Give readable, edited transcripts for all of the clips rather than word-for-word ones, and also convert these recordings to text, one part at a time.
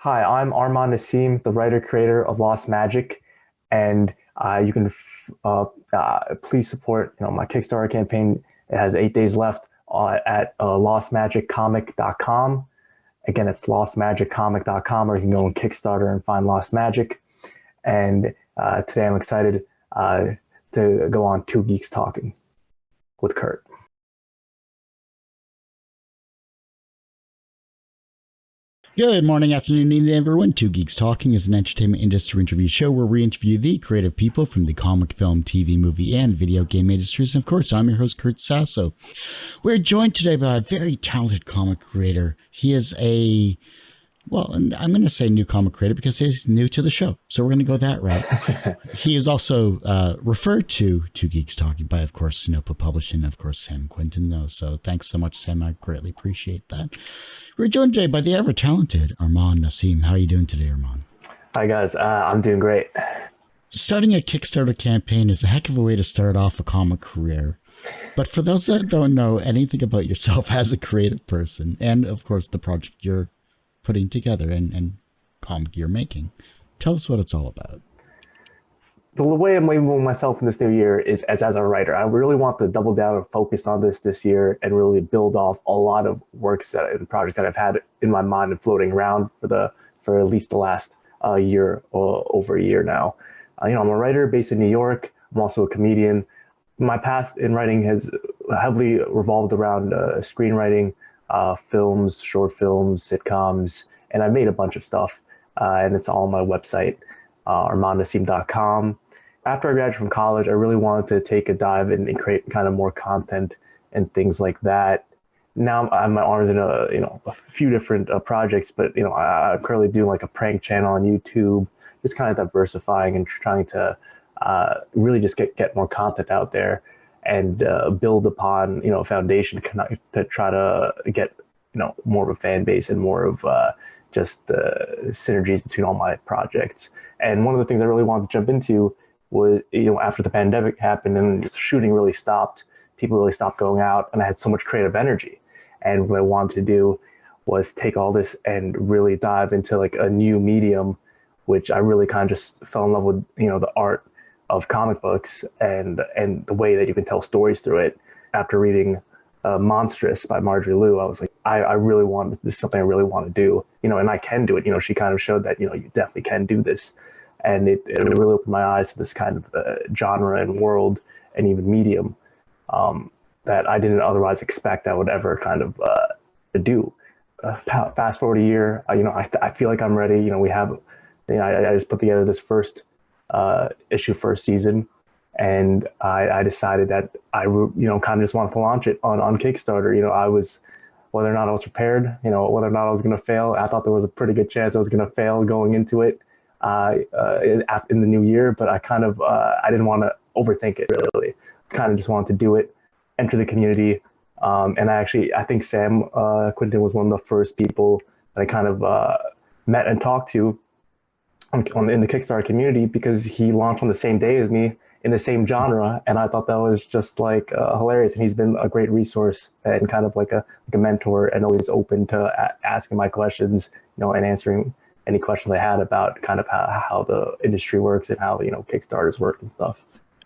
Hi, I'm Arman Nasim, the writer creator of Lost Magic, and you can please support my Kickstarter campaign. It has 8 days left at lostmagiccomic.com. Again, it's lostmagiccomic.com, or you can go on Kickstarter and find Lost Magic. And today I'm excited to go on Two Geeks Talking with Kurt. Good morning, afternoon, evening, everyone. Two Geeks Talking is an entertainment industry interview show where we interview the creative people from the comic, film, TV, movie, and video game industries. And of course, I'm your host, Kurt Sasso. We're joined today by a very talented comic creator. He is and I'm going to say new comic creator because he's new to the show. So we're going to go that route. He is also referred to Two Geeks Talking by, of course, Sinopa Publishing, of course, Sam Quinton. So thanks so much, Sam. I greatly appreciate that. We're joined today by the ever-talented Arman Nasim. How are you doing today, Arman? Hi, guys. I'm doing great. Starting a Kickstarter campaign is a heck of a way to start off a comic career. But for those that don't know anything about yourself as a creative person, and, of course, the project you're putting together and comic you're making, tell us what it's all about. The way I'm labeling myself in this new year is as a writer. I really want to double down and focus on this year and really build off a lot of works and projects that I've had in my mind and floating around for at least the last year or over a year now. I'm a writer based in New York. I'm also a comedian. My past in writing has heavily revolved around screenwriting, films, short films, sitcoms, and I've made a bunch of stuff. And it's all on my website, armandasim.com. After I graduated from college, I really wanted to take a dive and create kind of more content and things like that. Now I'm my arms in a few different projects, but I'm currently doing like a prank channel on YouTube, just kind of diversifying and trying to really just get more content out there and build upon a foundation to try to get more of a fan base and more of just the synergies between all my projects. And one of the things I really wanted to jump into was, after the pandemic happened and shooting really stopped, people really stopped going out, and I had so much creative energy. And what I wanted to do was take all this and really dive into like a new medium, which I really kind of just fell in love with, the art of comic books and the way that you can tell stories through it. After reading Monstrous by Marjorie Liu, I was like, I really want, this is something I really want to do, and I can do it. She kind of showed that, you definitely can do this. And it really opened my eyes to this kind of genre and world and even medium that I didn't otherwise expect I would ever kind of do. Fast forward a year, I feel like I'm ready. We have, I just put together this first issue, first season, and I decided that I kind of just wanted to launch it on Kickstarter. I was, whether or not I was prepared, whether or not I was going to fail, I thought there was a pretty good chance I was going to fail going into it in the new year, but I kind of I didn't want to overthink it really. Kind of just wanted to do it, enter the community, and I think Sam Quinton was one of the first people that I kind of met and talked to in the Kickstarter community, because he launched on the same day as me in the same genre, and I thought that was just like hilarious. And he's been a great resource and kind of like a mentor, and always open to asking my questions, and answering any questions I had about kind of how the industry works and how Kickstarters work and stuff.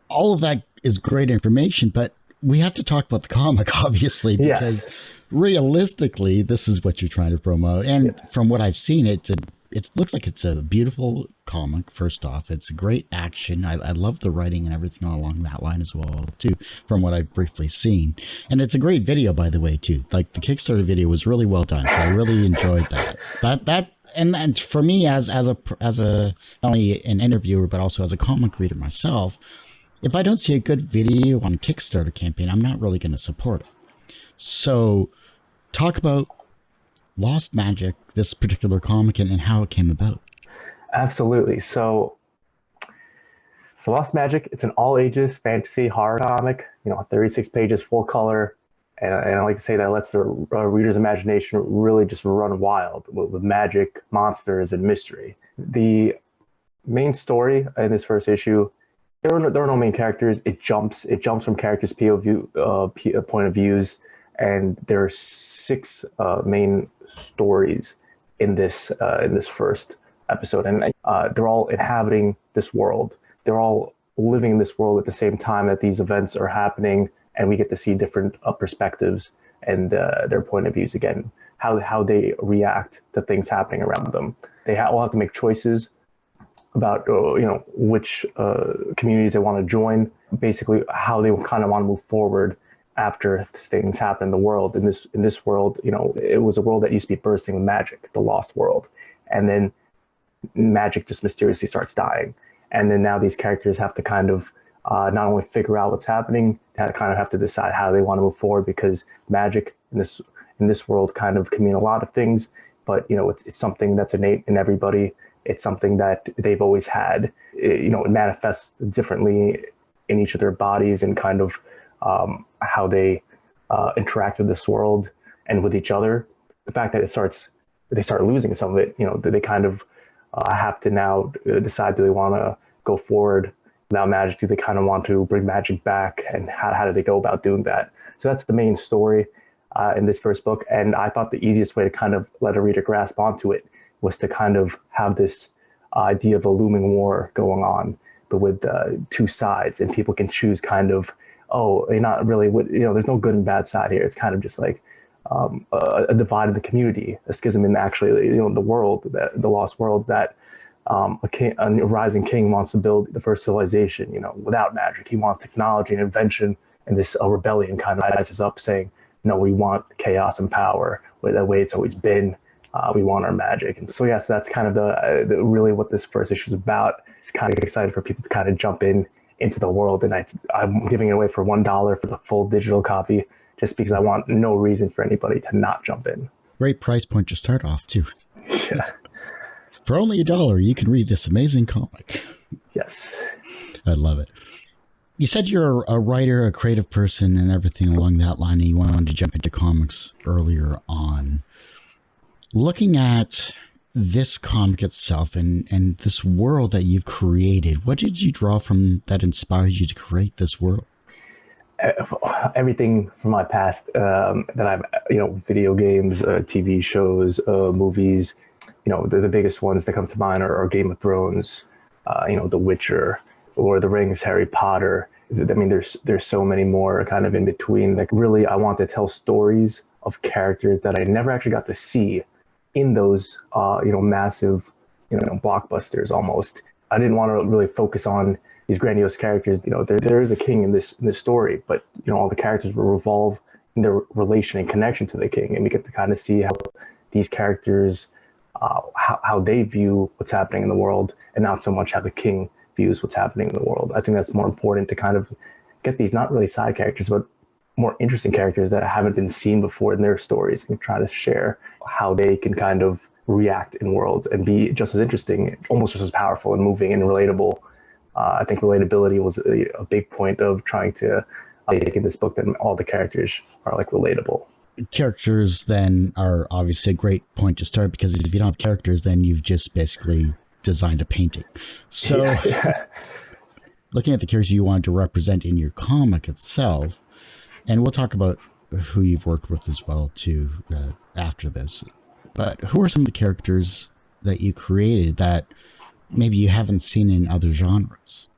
All of that is great information, but we have to talk about the comic, obviously, because realistically, this is what you're trying to promote. And from what I've seen, it looks like it's a beautiful comic. First off, it's a great action. I love the writing and everything along that line as well, too, from what I've briefly seen. And it's a great video, by the way, too. Like, the Kickstarter video was really well done, so I really enjoyed that. And for me, as a not only an interviewer but also as a comic reader myself, if I don't see a good video on a Kickstarter campaign, I'm not really going to support it. So, talk about Lost Magic, this particular comic, and how it came about. Absolutely. So Lost Magic, it's an all ages fantasy horror comic. 36 pages, full color. And I like to say that lets the reader's imagination really just run wild with magic, monsters, and mystery. The main story in this first issue, there are no main characters. It jumps from characters' point of views, and there are six main stories in this first episode, and they're all inhabiting this world. They're all living in this world at the same time that these events are happening, and we get to see different perspectives and their point of views again, how they react to things happening around them. They all have to make choices about which communities they want to join, basically how they kind of want to move forward after things happen in the world. In this world, it was a world that used to be bursting with magic, the lost world, and then magic just mysteriously starts dying. And then now these characters have to kind of not only figure out what's happening, they kind of have to decide how they want to move forward, because magic in this world kind of can mean a lot of things, but it's something that's innate in everybody. It's something that they've always had. It manifests differently in each of their bodies, and kind of how they interact with this world and with each other. The fact that they start losing some of it, they kind of have to now decide, do they want to go forward without magic? Do they kind of want to bring magic back? And how do they go about doing that? So that's the main story in this first book. And I thought the easiest way to kind of let a reader grasp onto it was to kind of have this idea of a looming war going on, but with two sides, and people can choose kind of, you're not really, there's no good and bad side here. It's kind of just like a divide in the community, a schism in actually, the world, the lost world, that a rising king wants to build the first civilization, without magic. He wants technology and invention, and this rebellion kind of rises up saying, no, we want chaos and power, the way it's always been. We want our magic. And so, yes, that's kind of the really what this first issue is about. It's kind of excited for people to kind of jump into the world. And I'm giving it away for $1 for the full digital copy, just because I want no reason for anybody to not jump in. Great price point to start off, too. Yeah. For only $1, you can read this amazing comic. Yes. I love it. You said you're a writer, a creative person, and everything along that line, and you wanted to jump into comics earlier on. Looking at this comic itself and this world that you've created, what did you draw from that inspired you to create this world? Everything from my past that I've, video games, TV shows, movies. The biggest ones that come to mind are Game of Thrones, The Witcher, Lord of the Rings, Harry Potter. I mean, there's so many more kind of in between. Like, really, I want to tell stories of characters that I never actually got to see in those, massive, blockbusters almost. I didn't want to really focus on these grandiose characters. There is a king in this story, but, all the characters will revolve in their relation and connection to the king. And we get to kind of see how these characters, how they view what's happening in the world, and not so much how the king views what's happening in the world. I think that's more important, to kind of get these not really side characters, but more interesting characters that haven't been seen before in their stories, and try to share how they can kind of react in worlds and be just as interesting, almost just as powerful and moving and relatable. I think relatability was a big point of trying to make in this book, that all the characters are like relatable. Characters then are obviously a great point to start, because if you don't have characters, then you've just basically designed a painting. So looking at the characters you wanted to represent in your comic itself, and we'll talk about who you've worked with as well too after this, but who are some of the characters that you created that maybe you haven't seen in other genres?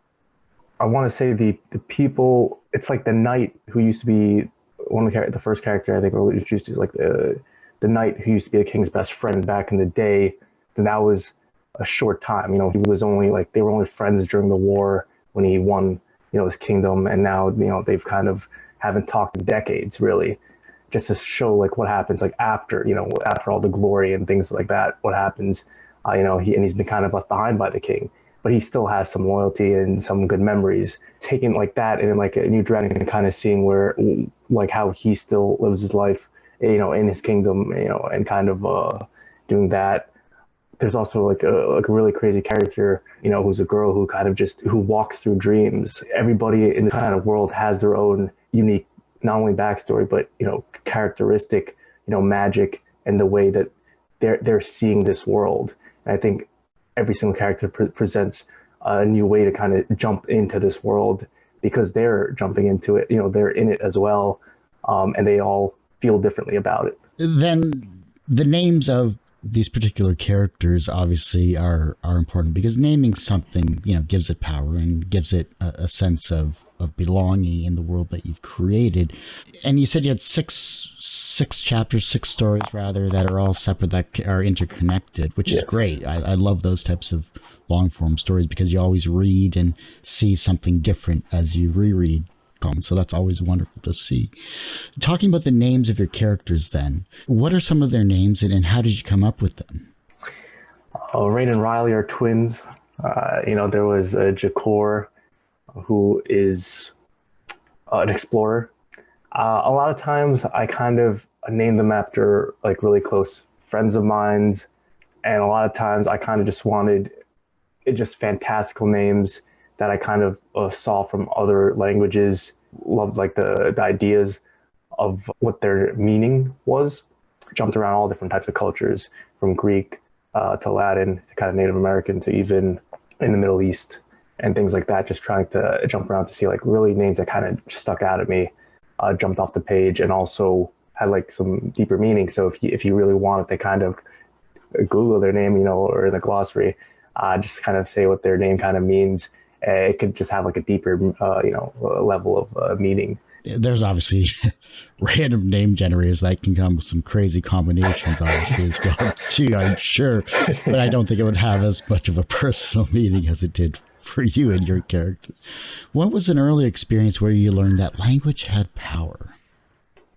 I want to say the people, it's like the knight who used to be the first character I think we're introduced to, is like the knight who used to be the king's best friend back in the day. And that was a short time. He was only they were only friends during the war when he won, his kingdom. And now, they've kind of haven't talked in decades, really, just to show what happens after, after all the glory and things like that, what happens, he's been kind of left behind by the king, but he still has some loyalty and some good memories. Taking that and a new direction, and kind of seeing where, how he still lives his life, in his kingdom, and kind of doing that. There's also a really crazy character, who's a girl who kind of who walks through dreams. Everybody in the kind of world has their own unique, not only backstory, but, characteristic, magic, and the way that they're seeing this world. And I think every single character presents a new way to kind of jump into this world, because they're jumping into it, they're in it as well. And they all feel differently about it. Then the names of these particular characters obviously are important because naming something, gives it power and gives it a sense of belonging in the world that you've created. And you said you had six chapters, 6 stories rather, that are all separate, that are interconnected, which is great. I love those types of long form stories because you always read and see something different as you reread comics. So that's always wonderful to see. Talking about the names of your characters then, what are some of their names and how did you come up with them? Rain and Riley are twins. There was Jakor, who is an explorer. A lot of times I kind of name them after like really close friends of mine. And a lot of times I kind of just wanted just fantastical names that I kind of saw from other languages, loved like the ideas of what their meaning was. Jumped around all different types of cultures, from Greek to Latin, to kind of Native American, to even in the Middle East and things like that. Just trying to jump around to see like really names that kind of stuck out at me, jumped off the page, and also had like some deeper meaning. So if you really wanted to kind of Google their name, or in the glossary, just kind of say what their name kind of means. It could just have like a deeper, level of meaning. There's obviously random name generators that can come with some crazy combinations, obviously, as well, too, I'm sure. But I don't think it would have as much of a personal meaning as it did for you and your character. What was an early experience where you learned that language had power?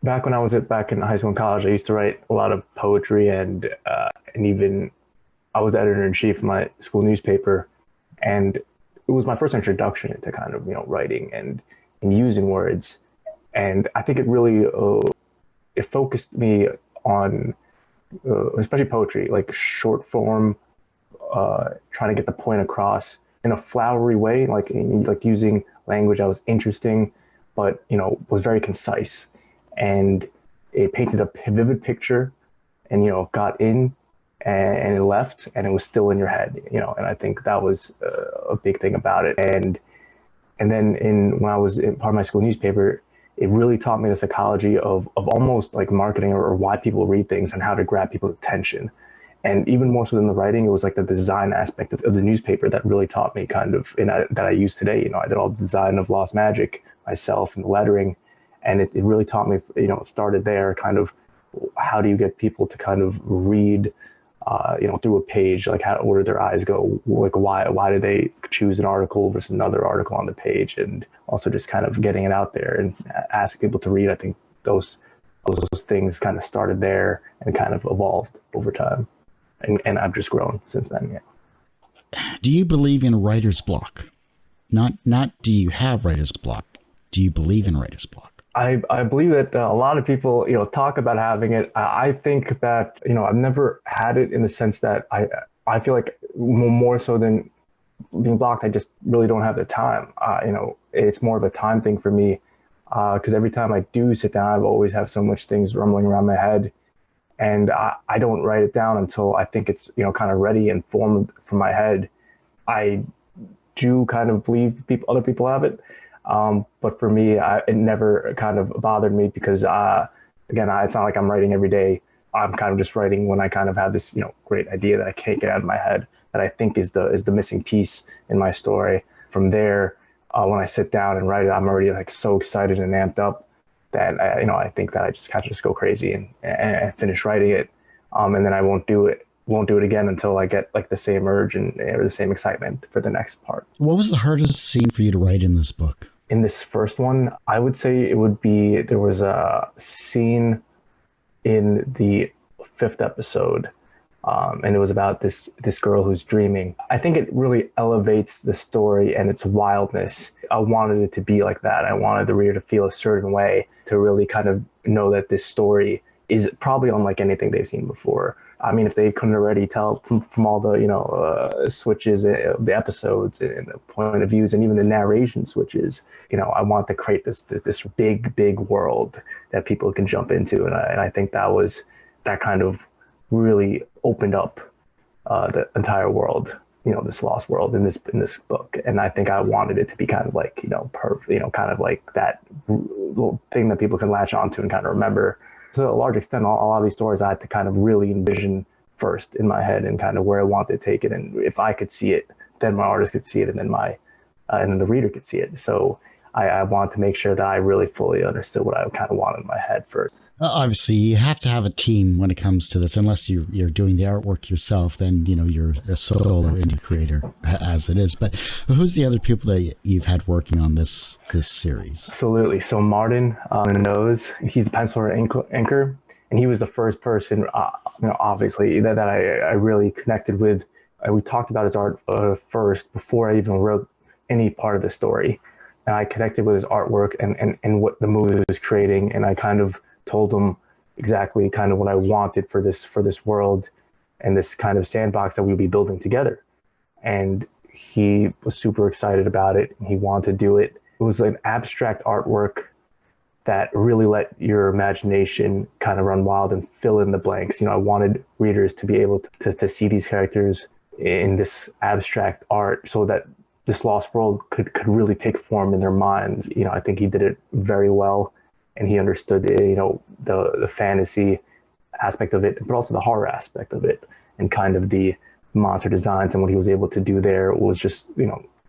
Back when I was back in high school and college, I used to write a lot of poetry, and even I was editor-in-chief of my school newspaper, and it was my first introduction into kind of writing and using words, and I think it really it focused me on especially poetry, like short form, trying to get the point across in a flowery way, like using language that was interesting, but was very concise, and it painted a vivid picture, and got in and it left, and it was still in your head, and I think that was a big thing about it. And then when I was in part of my school newspaper, it really taught me the psychology of almost like marketing, or why people read things and how to grab people's attention. And even more so than the writing, it was like the design aspect of the newspaper that really taught me kind of, that I use today. I did all the design of Lost Magic myself and the lettering, and it really taught me, it started there, kind of how do you get people to kind of read through a page, like where do their eyes go, like why do they choose an article versus another article on the page, and also just kind of getting it out there and asking people to read. I think those things kind of started there and kind of evolved over time, and I've just grown since then. Yeah. Do you believe in writer's block? Not do you have writer's block? Do you believe in writer's block? I believe that a lot of people, talk about having it. I think that, I've never had it, in the sense that I feel like more so than being blocked, I just really don't have the time. It's more of a time thing for me, because every time I do sit down, I always have so much things rumbling around my head, and I don't write it down until I think it's, kind of ready and formed from my head. I do kind of believe other people have it. But for me, it never kind of bothered me, because, again, it's not like I'm writing every day. I'm kind of just writing when I kind of have this, great idea that I can't get out of my head, that I think is the missing piece in my story. From there, when I sit down and write it, I'm already like so excited and amped up that I think that I just kind of just go crazy and finish writing it, and then I won't do it again until I get like the same urge or the same excitement for the next part. What was the hardest scene for you to write in this book? In this first one, I would say it would be, there was a scene in the 5th episode, and it was about this girl who's dreaming. I think it really elevates the story and its wildness. I wanted it to be like that. I wanted the reader to feel a certain way, to really kind of know that this story is probably unlike anything they've seen before. I mean, if they couldn't already tell from all the, switches, the episodes and the point of views, and even the narration switches, I want to create this big world that people can jump into. And I think that kind of really opened up the entire world, this lost world in this book. And I think I wanted it to be kind of like, perfect, kind of like that little thing that people can latch onto and kind of remember. To a large extent, a lot of these stories I had to kind of really envision first in my head and kind of where I want to take it. And if I could see it, then my artist could see it, and then and then the reader could see it. So I want to make sure that I really fully understood what I kind of wanted in my head first. Obviously, you have to have a team when it comes to this. Unless you're doing the artwork yourself, then you're a solo indie creator as it is. But who's the other people that you've had working on this series? Absolutely. So Martin knows, he's the penciler and inker, and he was the first person, obviously, that I really connected with. We talked about his art first before I even wrote any part of the story. And I connected with his artwork and what the movie was creating, and I kind of told him exactly kind of what I wanted for this world and this kind of sandbox that we'd be building together. And he was super excited about it. He wanted to do it. It was an abstract artwork that really let your imagination kind of run wild and fill in the blanks. I wanted readers to be able to see these characters in this abstract art so that this lost world could really take form in their minds. I think he did it very well, and he understood the fantasy aspect of it, but also the horror aspect of it, and kind of the monster designs, and what he was able to do there was just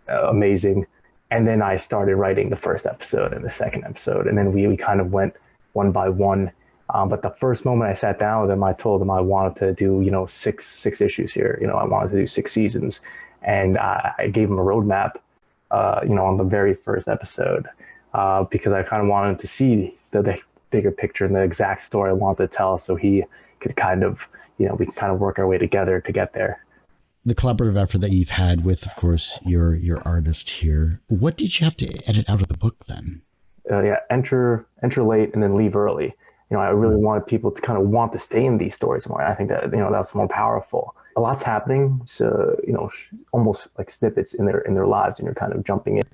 amazing. And then I started writing the first episode and the second episode, and then we kind of went one by one. But the first moment I sat down with him, I told him I wanted to do six issues here. I wanted to do 6 seasons. And I gave him a roadmap, on the very first episode, because I kind of wanted to see the bigger picture and the exact story I wanted to tell, so he could kind of, we could kind of work our way together to get there. The collaborative effort that you've had with, of course, your artist here. What did you have to edit out of the book then? Enter late and then leave early. I really wanted people to kind of want to stay in these stories more. I think that that's more powerful. A lot's happening, so almost like snippets in their lives, and you're kind of jumping in,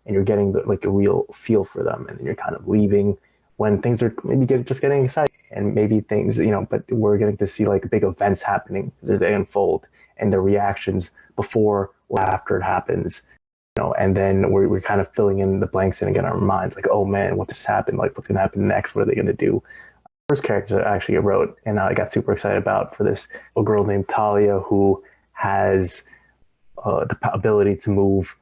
and you're getting a real feel for them, and then you're kind of leaving when things are maybe just getting exciting, and maybe things but we're getting to see big events happening as they unfold, and the reactions before or after it happens, and then we're kind of filling in the blanks in again in our minds, oh man, what just happened? What's gonna happen next? What are they gonna do? First character I actually wrote and I got super excited about for this, a girl named Talia who has the ability to move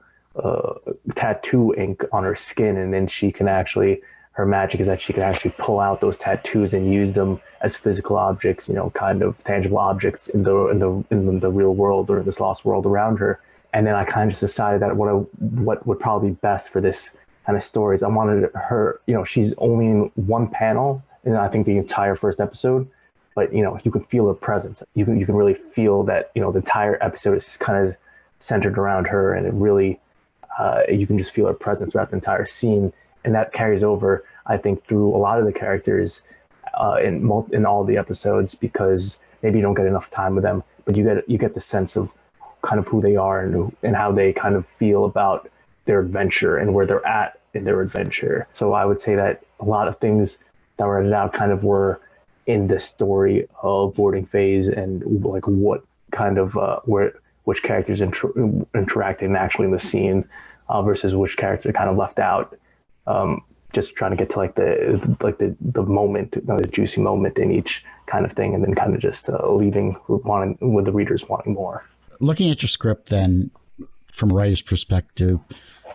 tattoo ink on her skin, and then she can actually, her magic is that she can actually pull out those tattoos and use them as physical objects, kind of tangible objects in the real world or this lost world around her. And then I kind of just decided that what would probably be best for this kind of story is I wanted her, she's only in one panel in I think the entire first episode, but you can feel her presence. You can really feel that the entire episode is kind of centered around her, and it really you can just feel her presence throughout the entire scene, and that carries over I think through a lot of the characters in all the episodes, because maybe you don't get enough time with them, but you get the sense of kind of who they are and how they kind of feel about their adventure and where they're at in their adventure. So I would say that a lot of things that were edited out kind of were in the story of boarding phase, and what kind of which characters interacting actually in the scene versus which character kind of left out. Just trying to get to the moment, the juicy moment in each kind of thing, and then kind of just leaving with the readers wanting more. Looking at your script then, from a writer's perspective,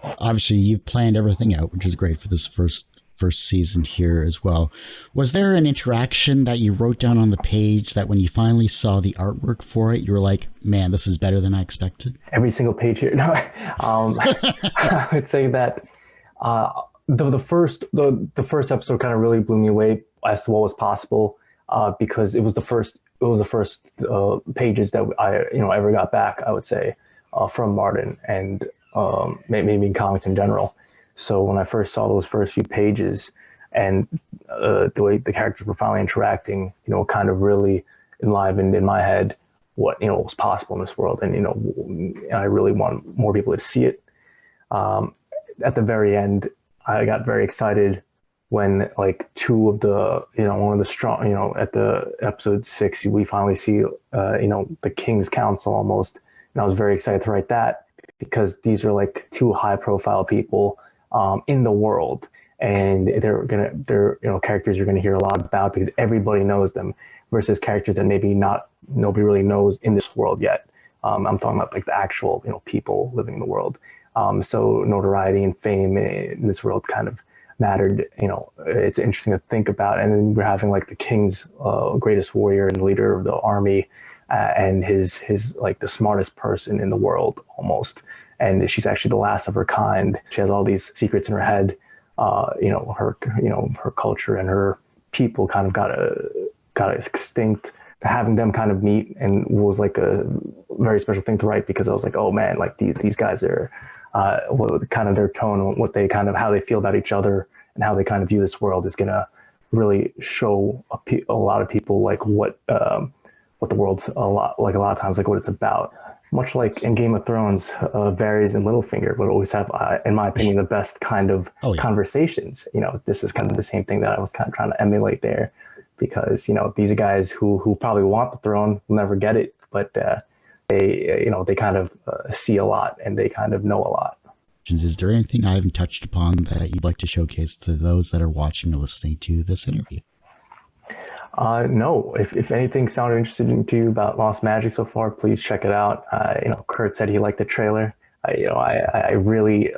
obviously you've planned everything out, which is great for this first season here as well. Was there an interaction that you wrote down on the page that when you finally saw the artwork for it, you were like, man, this is better than I expected? Every single page here. No, I would say that the first episode kind of really blew me away as to what was possible, because it was the first pages that I ever got back, I would say, from Martin and maybe in comics in general. So when I first saw those first few pages and the way the characters were finally interacting, kind of really enlivened in my head what was possible in this world, and I really want more people to see it. At the very end, I got very excited when two of the one of the strong at the episode 6 we finally see the King's Council almost, and I was very excited to write that because these are 2 high profile people in the world, and they're characters you're gonna hear a lot about because everybody knows them. versus characters that maybe nobody really knows in this world yet. I'm talking about like the actual, people living in the world. So notoriety and fame in this world kind of mattered. It's interesting to think about. And then we're having like the king's greatest warrior and leader of the army, and his like the smartest person in the world almost. And she's actually the last of her kind. She has all these secrets in her head. Her culture and her people kind of got extinct. Having them kind of meet and was like a very special thing to write, because I was like, oh man, like these guys are kind of their tone, what they kind of, how they feel about each other and how they kind of view this world is gonna really show a lot of people like what the world's a lot of times like what it's about. Much like in Game of Thrones, Varys and Littlefinger would always have, in my opinion, the best kind of conversations. This is kind of the same thing that I was kind of trying to emulate there, because these are guys who probably want the throne, will never get it, but they kind of see a lot and they kind of know a lot. Is there anything I haven't touched upon that you'd like to showcase to those that are watching or listening to this interview? No. If anything sounded interesting to you about Lost Magic so far, please check it out. Kurt said he liked the trailer. I really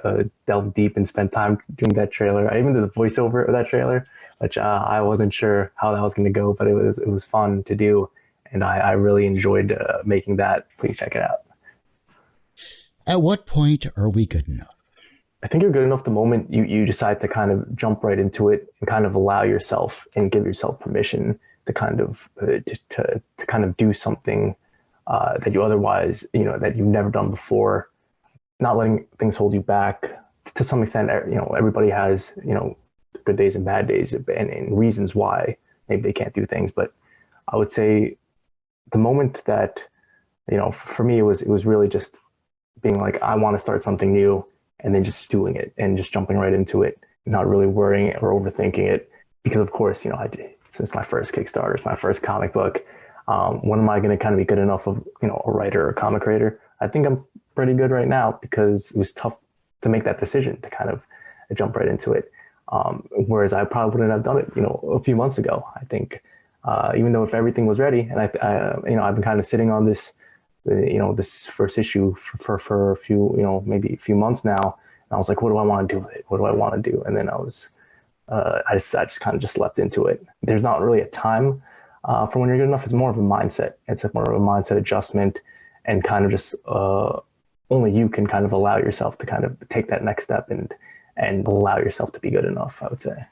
delved deep and spent time doing that trailer. I even did the voiceover of that trailer, which I wasn't sure how that was going to go, but it was fun to do, and I really enjoyed making that. Please check it out. At what point are we good enough? I think you're good enough the moment you decide to kind of jump right into it and kind of allow yourself and give yourself permission to kind of to kind of do something that you otherwise, that you've never done before. Not letting things hold you back. To some extent, everybody has, good days and bad days and reasons why maybe they can't do things. But I would say the moment that, for me, it was really just being like, I want to start something new, and then just doing it and just jumping right into it, not really worrying or overthinking it. Because of course, since my first Kickstarter, it's my first comic book, when am I going to kind of be good enough of, a writer or comic creator? I think I'm pretty good right now, because it was tough to make that decision to kind of jump right into it. Whereas I probably wouldn't have done it, a few months ago. I think, even though if everything was ready, and I've been kind of sitting on this, this first issue for a few, maybe a few months now. And I was like, what do I want to do with it? What do I want to do? And then I just kind of just leapt into it. There's not really a time for when you're good enough. It's more of a mindset. It's more of a mindset adjustment, and kind of just only you can kind of allow yourself to kind of take that next step and allow yourself to be good enough, I would say.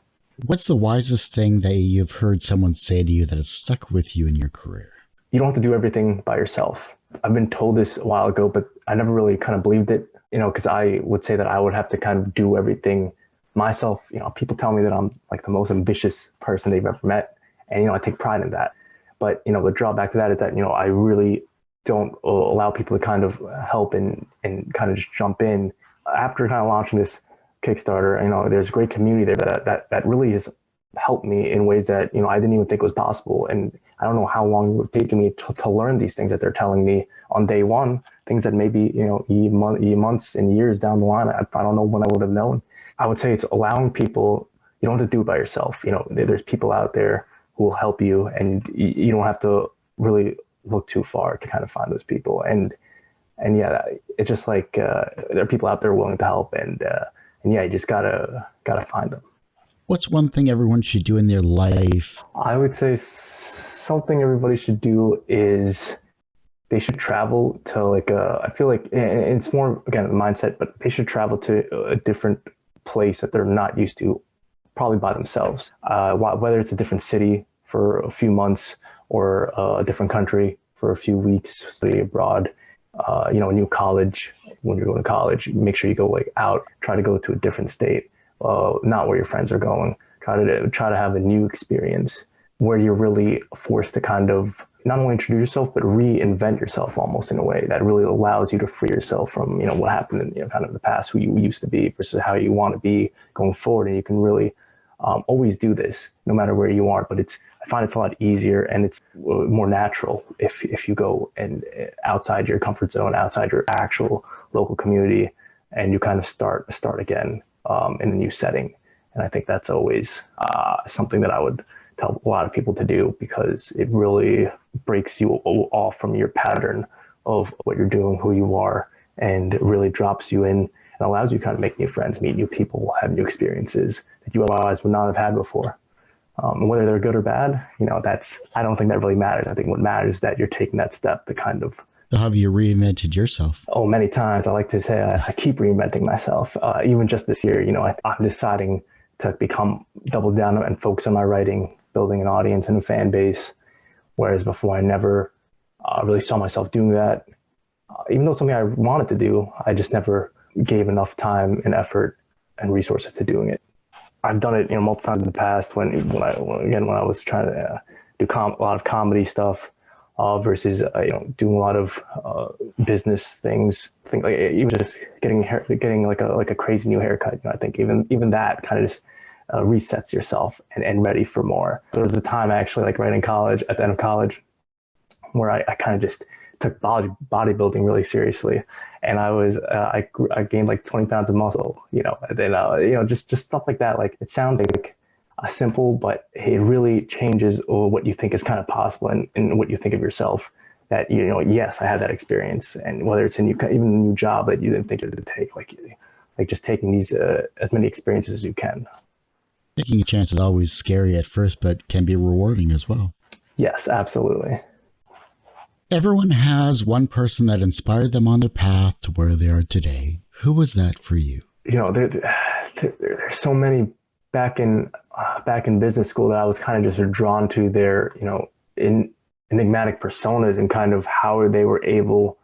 What's the wisest thing that you've heard someone say to you that has stuck with you in your career? You don't have to do everything by yourself. I've been told this a while ago, but I never really kind of believed it, because I would say that I would have to kind of do everything myself. People tell me that I'm like the most ambitious person they've ever met. And, I take pride in that. But, the drawback to that is that, I really don't allow people to kind of help and kind of just jump in. After kind of launching this Kickstarter, there's a great community there that really has helped me in ways that, I didn't even think was possible. And I don't know how long it would take me to learn these things that they're telling me on day one, things that maybe, months and years down the line, I don't know when I would have known. I would say it's allowing people, you don't have to do it by yourself. There's people out there who will help you, and you don't have to really look too far to kind of find those people. And yeah, it's just like, there are people out there willing to help, and yeah, you just gotta find them. What's one thing everyone should do in their life? I would say something everybody should do is they should travel to I feel like it's more, again, a mindset, but they should travel to a different place that they're not used to, probably by themselves. Whether it's a different city for a few months or a different country for a few weeks, study abroad, a new college. When you're going to college, make sure you go out, try to go to a different state. Not where your friends are going. Try to have a new experience where you're really forced to kind of not only introduce yourself, but reinvent yourself almost in a way that really allows you to free yourself from, what happened in, kind of the past, who you used to be versus how you want to be going forward. And you can really always do this no matter where you are. But I find it's a lot easier and it's more natural if you go and outside your comfort zone, outside your actual local community, and you kind of start again in a new setting. And I think that's always something that I would tell a lot of people to do, because it really breaks you off from your pattern of what you're doing, who you are, and it really drops you in and allows you to kind of make new friends, meet new people, have new experiences that you otherwise would not have had before. Whether they're good or bad, I don't think that really matters. I think what matters is that you're taking that step to kind of. So have you reinvented yourself? Oh, many times. I like to say I keep reinventing myself. Even just this year, I'm deciding to double down and focus on my writing, building an audience and a fan base. Whereas before, I never really saw myself doing that. Even though it's something I wanted to do, I just never gave enough time and effort and resources to doing it. I've done it, multiple times in the past when I was trying to do a lot of comedy stuff versus doing a lot of business things. I think like even just getting like a crazy new haircut. I think even that kind of just resets yourself and ready for more. There was a time actually like right in college, at the end of college, where I kind of just took bodybuilding really seriously, and I gained like 20 pounds of muscle, and then just stuff like that. Like, it sounds like simple, but it really changes what you think is kind of possible and what you think of yourself. That yes, I had that experience, and whether it's even a new job that you didn't think it would take, like just taking these as many experiences as you can. Taking a chance is always scary at first, but can be rewarding as well. Yes, absolutely. Everyone has one person that inspired them on their path to where they are today. Who was that for you? There's so many back in business school that I was kind of just drawn to their, enigmatic personas and kind of how they were able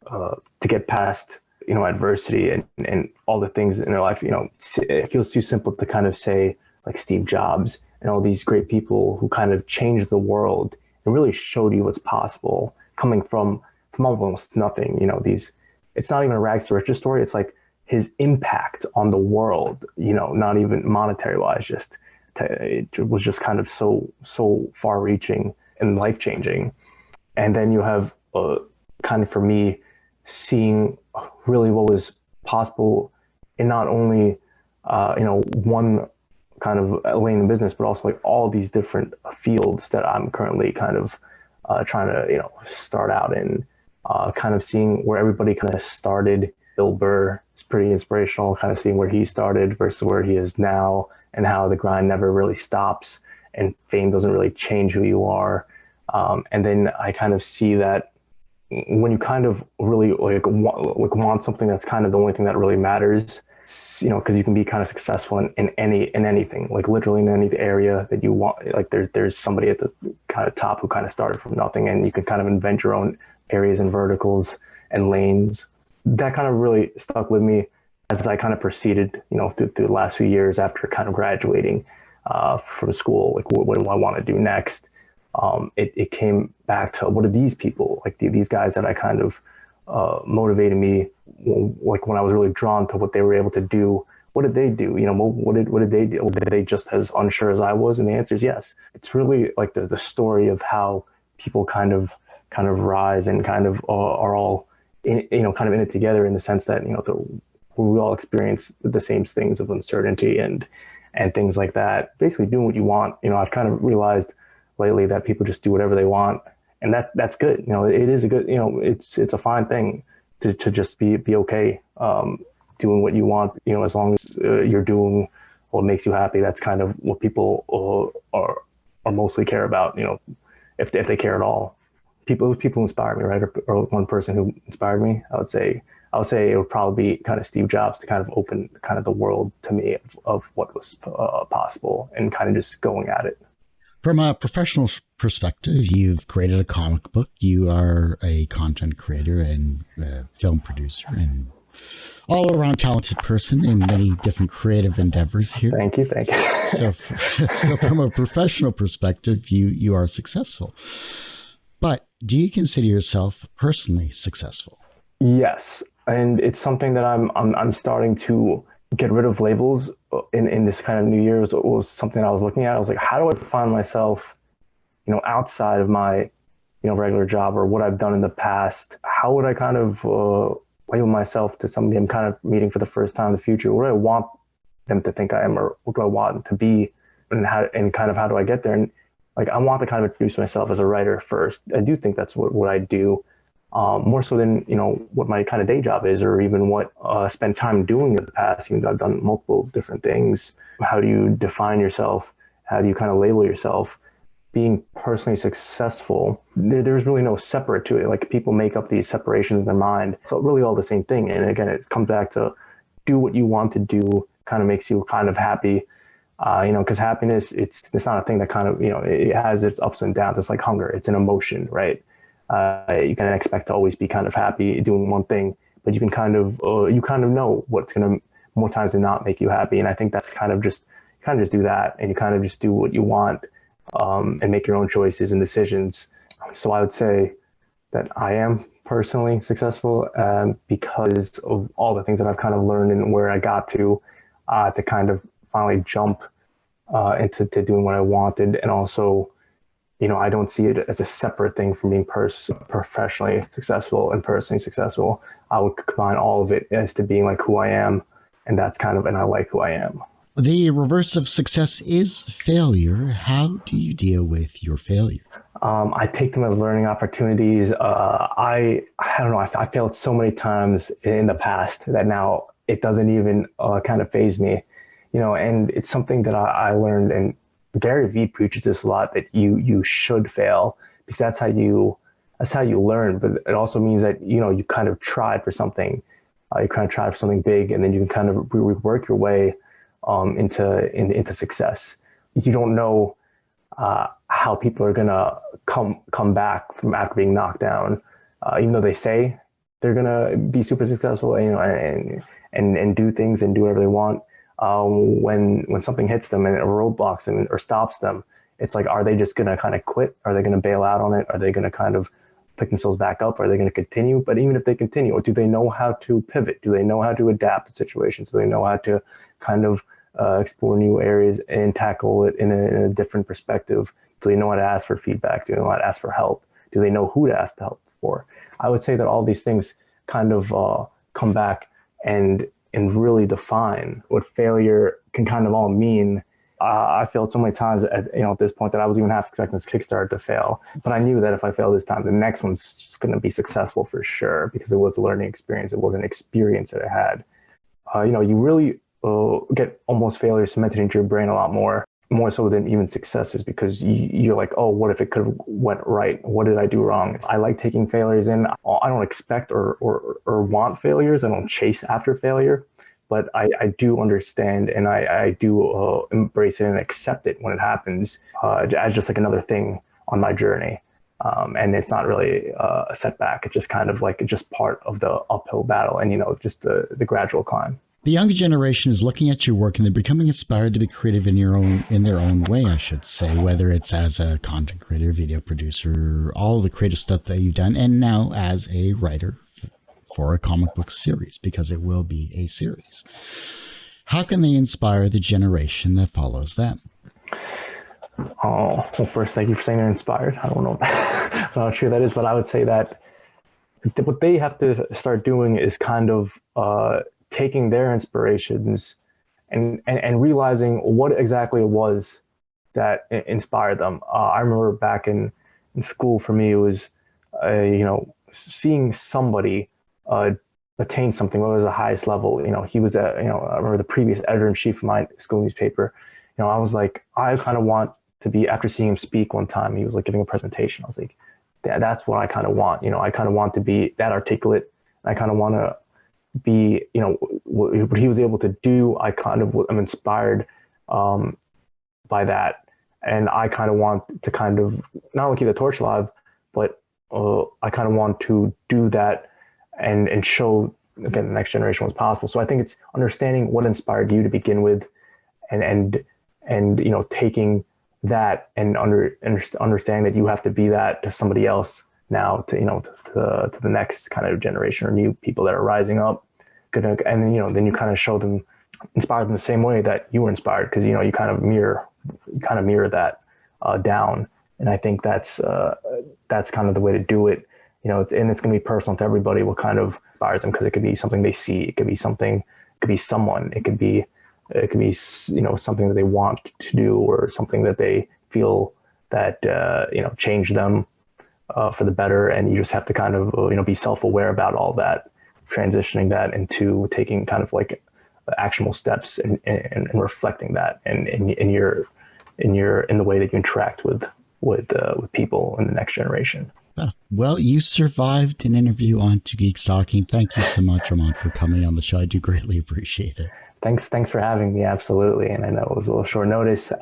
to get past, adversity and all the things in their life. It feels too simple to kind of say like Steve Jobs and all these great people who kind of changed the world and really showed you what's possible, coming from almost nothing. It's not even a rags to riches story. It's like his impact on the world, not even monetary wise, it was just kind of so far reaching and life changing. And then you have kind of, for me, seeing really what was possible in not only one kind of lane in business, but also like all these different fields that I'm currently kind of trying to start out in, kind of seeing where everybody kind of started. Bill Burr is pretty inspirational, kind of seeing where he started versus where he is now, and how the grind never really stops and fame doesn't really change who you are. And then I kind of see that when you kind of really want something that's kind of the only thing that really matters, because you can be kind of successful in anything, like literally in any area that you want. Like there's somebody at the kind of top who kind of started from nothing, and you can kind of invent your own areas and verticals and lanes. That kind of really stuck with me as I kind of proceeded, through the last few years after kind of graduating from school. Like, what do I want to do next? It came back to, what are these people, like these guys that I kind of motivated me, like when I was really drawn to what they were able to do. What did they do? What did they do? Were they just as unsure as I was? And the answer is yes. It's really like the story of how people kind of rise and kind of are all kind of in it together, in the sense that we all experience the same things of uncertainty and things like that. Basically doing what you want. I've kind of realized lately that people just do whatever they want, and that's good. It is a good, it's a fine thing to just be okay doing what you want, as long as you're doing what makes you happy. That's kind of what people are mostly care about, if they care at all. People inspire me, right? Or one person who inspired me, I would say it would probably be kind of Steve Jobs, to kind of open kind of the world to me of what was possible, and kind of just going at it. From a professional perspective, you've created a comic book. You are a content creator and a film producer and all-around talented person in many different creative endeavors here. Thank you. So from a professional perspective, you are successful. But do you consider yourself personally successful? Yes, and it's something that I'm starting to get rid of labels in this kind of new year. Was something I was looking at. I was like, how do I find myself, outside of my, regular job or what I've done in the past? How would I kind of label myself to somebody I'm kind of meeting for the first time in the future? What do I want them to think I am, or what do I want to be and kind of how do I get there? And like, I want to kind of introduce myself as a writer first. I do think that's what I do, more so than, you know, what my kind of day job is, or even what I spend time doing in the past. Even though I've done multiple different things. How do you define yourself? How do you kind of label yourself? Being personally successful, there's really no separate to it. Like, people make up these separations in their mind. So really all the same thing. And again, it comes back to do what you want to do, kind of makes you kind of happy. You know, because happiness, it's not a thing that kind of, you know, it has its ups and downs. It's like hunger. It's an emotion, right? You can expect to always be kind of happy doing one thing, but you can kind of know what's going to more times than not make you happy. And I think that's kind of just do that, and you kind of just do what you want, and make your own choices and decisions. So I would say that I am personally successful, because of all the things that I've kind of learned and where I got to kind of finally jump into doing what I wanted. And also, you know, I don't see it as a separate thing from being professionally successful and personally successful. I would combine all of it as to being like who I am, and I like who I am. The reverse of success is failure. How do you deal with your failure? I take them as learning opportunities. I don't know. I failed so many times in the past that now it doesn't even kind of faze me, you know. And it's something that I learned, and Gary Vee preaches this a lot, that you should fail, because that's how you learn. But it also means that, you know, you kind of tried for something, you kind of tried for something big, and then you can kind of work your way into success. You don't know how people are gonna come back from after being knocked down, even though they say they're gonna be super successful, you know, and do things and do whatever they want. When something hits them and it roadblocks them or stops them, it's like, are they just gonna kind of quit? Are they gonna bail out on it? Are they gonna kind of pick themselves back up? Are they gonna continue? But even if they continue, do they know how to pivot? Do they know how to adapt to situations? Do they know how to kind of explore new areas and tackle it in a different perspective? Do they know how to ask for feedback? Do they know how to ask for help? Do they know who to ask help for? I would say that all these things kind of come back and really define what failure can kind of all mean. I failed so many times at this point that I was even half expecting this Kickstarter to fail. But I knew that if I failed this time, the next one's just going to be successful for sure, because it was a learning experience. It was an experience that I had. You really get almost failure cemented into your brain a lot more so than even successes, because you're like, oh, what if it could have went right? What did I do wrong? I like taking failures in. I don't expect or want failures. I don't chase after failure, but I do understand, and I do embrace it and accept it when it happens, as just like another thing on my journey. And it's not really a setback. It's just kind of like just part of the uphill battle, and just the gradual climb. The younger generation is looking at your work and they're becoming inspired to be creative in their own way, I should say, whether it's as a content creator, video producer, all the creative stuff that you've done, and now as a writer for a comic book series, because it will be a series. How can they inspire the generation that follows them? Oh, well, first, thank you for saying they're inspired. I don't know how true that is, but I would say that what they have to start doing is kind of taking their inspirations and realizing what exactly it was that inspired them. I remember back in school, for me, it was, seeing somebody attain something, what was the highest level. He was I remember the previous editor-in-chief of my school newspaper. I was like, I kind of want to be, after seeing him speak one time, he was like giving a presentation. I was like, that's what I kind of want. I kind of want to be that articulate. I kind of want to be, what he was able to do. I kind of am inspired by that. And I kind of want to kind of not only keep the torch alive, but I kind of want to do that and show, again, the next generation what's possible. So I think it's understanding what inspired you to begin with, and taking that and understanding that you have to be that to somebody else now, to the next kind of generation or new people that are rising up. And then you kind of show them, inspire them the same way that you were inspired, because you kind of mirror that down. And I think that's kind of the way to do it. And it's going to be personal to everybody what kind of inspires them, because it could be something they see, it could be someone, it could be It can be, something that they want to do or something that they feel that, change them for the better. And you just have to kind of, be self-aware about all that, transitioning that into taking kind of like actionable steps and reflecting that and in the way that you interact with people in the next generation. Well, you survived an interview on Two Geeks Talking. Thank you so much, Arman, for coming on the show. I do greatly appreciate it. Thanks for having me. Absolutely. And I know it was a little short notice,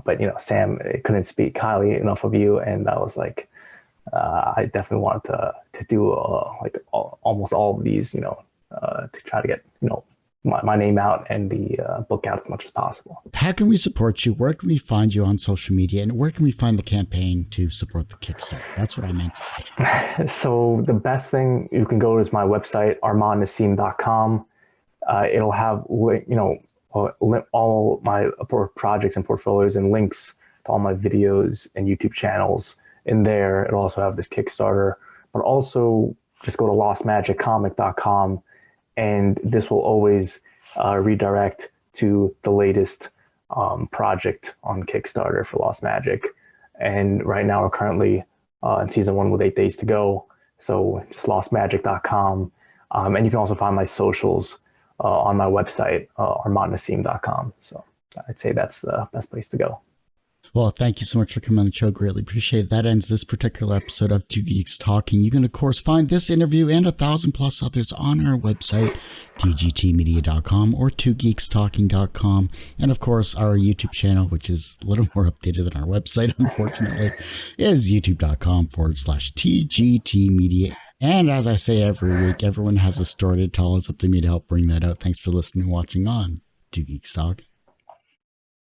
but Sam couldn't speak highly enough of you, and I was like, I definitely wanted to do almost all of these, to try to get my name out and the book out as much as possible. How can we support you? Where can we find you on social media? And where can we find the campaign to support the Kickstarter? That's what I meant to say. So the best thing, you can go to is my website, armannasim.com. It'll have, all my projects and portfolios and links to all my videos and YouTube channels in there. It'll also have this Kickstarter, but also just go to lostmagiccomic.com. And this will always redirect to the latest project on Kickstarter for Lost Magic. And right now we're currently in season 1 with 8 days to go. So just lostmagic.com. And you can also find my socials on my website, armannasim.com. So I'd say that's the best place to go. Well, thank you so much for coming on the show. Greatly appreciate it. That ends this particular episode of Two Geeks Talking. You can, of course, find this interview and 1,000+ others on our website, tgtmedia.com or twogeekstalking.com. And, of course, our YouTube channel, which is a little more updated than our website, unfortunately, is youtube.com/TGTmedia. And as I say every week, everyone has a story to tell. It's up to me to help bring that out. Thanks for listening and watching on Two Geeks Talking.